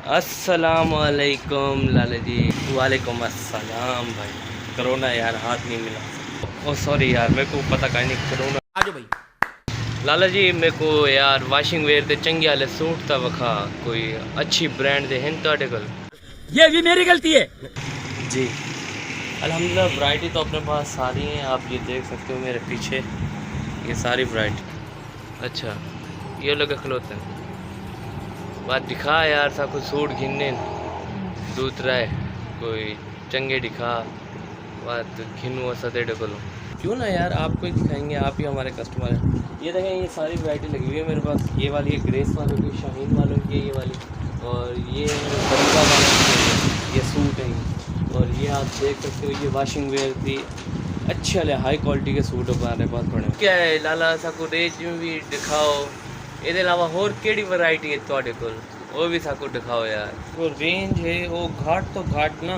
अस्सलाम वालेकुम लाला जी। वालेकुम अस्सलाम भाई। कोरोना यार हाथ नहीं मिला। ओ सॉरी यार, मेरे को पता का नहीं कोरोना। आजो भाई। लाला जी मेरे को यार वाशिंग वेयर ते चंगे वाले सूट ता वखा कोई अच्छी ब्रांड दे हैं ਤੁਹਾਡੇ ਕੋਲ? ये भी मेरी गलती है। जी अल्हम्दुलिल्लाह, वैरायटी तो अपने पास सारी हैं। आप ये देख सकते हो मेरे पीछे, ये सारी वैरायटी। अच्छा ये लोग खिलौते हैं। बात दिखा यार सा कुछ सूट घिनने दूसरा है कोई चंगे दिखा बात घिनू सतेड़े को। क्यों ना यार, आपको ही दिखाएंगे, आप ही हमारे कस्टमर हैं। ये देखें, ये सारी वैरायटी लगी हुई है मेरे पास। ये वाली है ग्रेस वालों की, शाहीन वालों की है ये वाली, और ये फरीदा वालों की है, ये सूट है। और ये आप देख सकते हो, ये वाशिंग वेयर थी अच्छे वाले हाई क्वालिटी के सूट हमारे पास पड़े। क्या है लाला सा को रेंज में भी दिखाओ, ये अलावा होर केड़ी वैरायटी है ਤੁਹਾਡੇ ਕੋਲ वो भी साकू दिखाओ यार। वो रेंज है वो घाट तो घाट ना,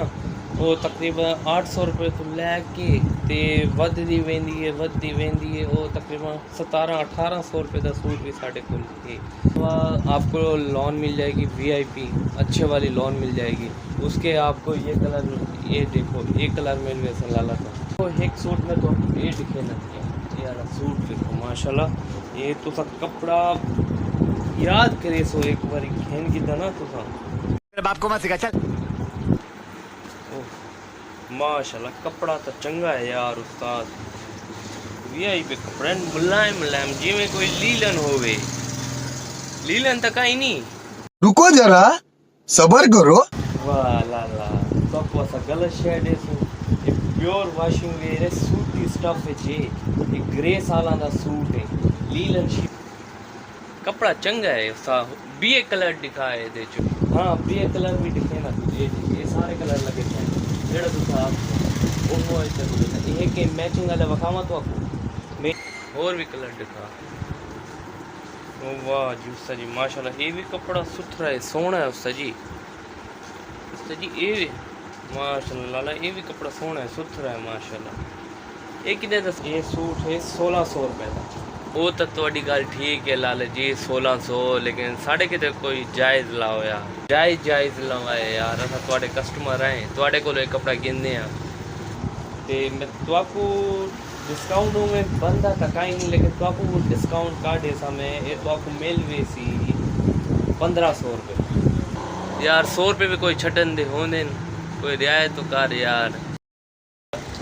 वो तकरीबन 800 रुपये तो लैके ते वधदी वेंदी है वो तकरीबन 1700-1800 रुपये का सूट भी साढ़े को है। आपको लॉन मिल जाएगी VIP अच्छे वाली लॉन मिल जाएगी। उसके आपको ये कलर, ये देखो ये कलर में वैसे लाला था तो एक सूट में तो ये दिखे ना यार। सूट देखो माशाल्लाह, ये तो सब कपड़ा याद करे सो एक बार खेन की था ना तो मेरे बाप को मत सिखा चल। माशाल्लाह कपड़ा तो चंगा है यार उस्ताद। VIP कपड़े मुलायम मुलायम जिमें कोई लीलन होवे। लीलन तक आई नहीं। रुको जरा सबर करो। वाह लाला तो ऐसा गलत शेड है सो ये प्योर वाशिंग वेयर है। सूट की स्टफ है जी, ये ग्रे साला दा सूट है लीलन शी। कपड़ा चंगा है उस्ताद। BA कलर दिखा है दे चो। हाँ BA कलर भी दिखे ना तुझे, ये सारे कलर लगे थे जेड़ा तुसा आप ओहो ऐसे बोले ये के मैचिंग वाला वखावा तो आपको मैं और भी कलर दिखा। ओ वाह जी उस्ताद जी माशाल्लाह, ये भी कपड़ा सुथरा है सोहना है उस्ताद जी। उस्ताद जी ये भी माशाल्लाह लाला, ये भी कपड़ा सोहना है सुथरा है माशाल्लाह। ये कितने दस, ये सूट है 1600 रुपये का। वो तो थोड़ी गल ठीक है लाल जी 1600, लेकिन साढ़े कितने कोई जायज़ लाओ यार, जायज़ लवाए यार। अस थोड़े कस्टमर आए थोड़े को कपड़ा गिनने ते मैं तो डिस्काउंट में बंदा तक ही नहीं, लेकिन तो डिस्काउंट कार्ड ऐसा में ये तो मिल वैसी 1500 रुपये यार। 100 रुपये भी कोई छटन दे होने कोई रियायत तो कर यार।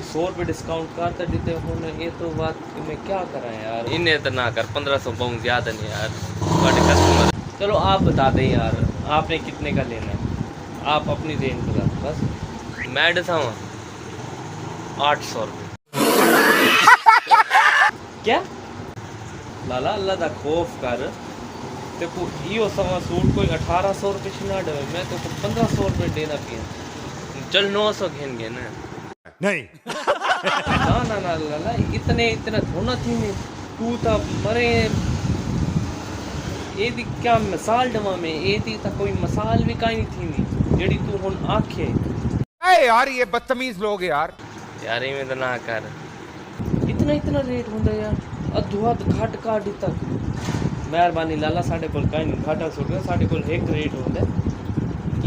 100 रुपये डिस्काउंट कर तो देते होने, ये तो बात मैं क्या करा यार। इन्हें तो ना कर 1500 बहुत ज़्यादा नहीं यार थोड़े कस्टमर। चलो आप बता दें यार आपने कितने का लेना है, आप अपनी रेंज बता बस। मैं दसा 800 रुपये। क्या लाला अल्लाह का खौफ कर, देखो यो सवा सूट कोई 1800 रुपये छिना डे, मैं तो 1500 रुपये देना पिया। चल 900 घेन गए ना। नहीं ना लाला इतना थोड़ा थी नहीं तू तो मरे। ये दी क्या मिसाल डवा में, ये दी तो कोई मिसाल भी कहीं नहीं थी नहीं जेड़ी तू हुन आखे। यार ये बदतमीज लोग यार में तो ना कर इतना रेट होंदा यार। अधो अध घट काट तक मेहरबानी लाला, साढ़े कोल कहीं नहीं घाटा सुट गया, साढ़े कोल एक रेट होंदा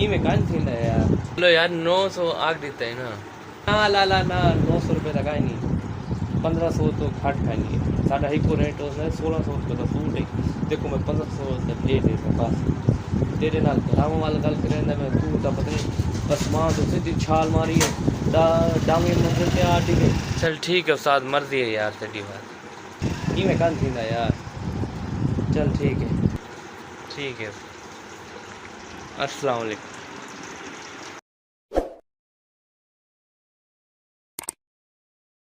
इवें कहीं थींदा यार। चलो यार 900 आग देता है ना। हाँ लाला ना 900 रुपये का ही नहीं, 1500 तो घट का नहीं है। साढ़ा एक रेट होता है 1600 रुपये का सूट है। देखो मैं 1500 दे देता बस। तेरे नाल घरावां वाल गल करें मैं तू तो पता नहीं बस मां तो सीधी छाल मारी है डांगे मंजिल पे आ ठीक है। चल ठीक है उस्ताद मर्जी है यार तेरी बात में कन थी ना यार। चल ठीक है अस्सलाम वालेकुम।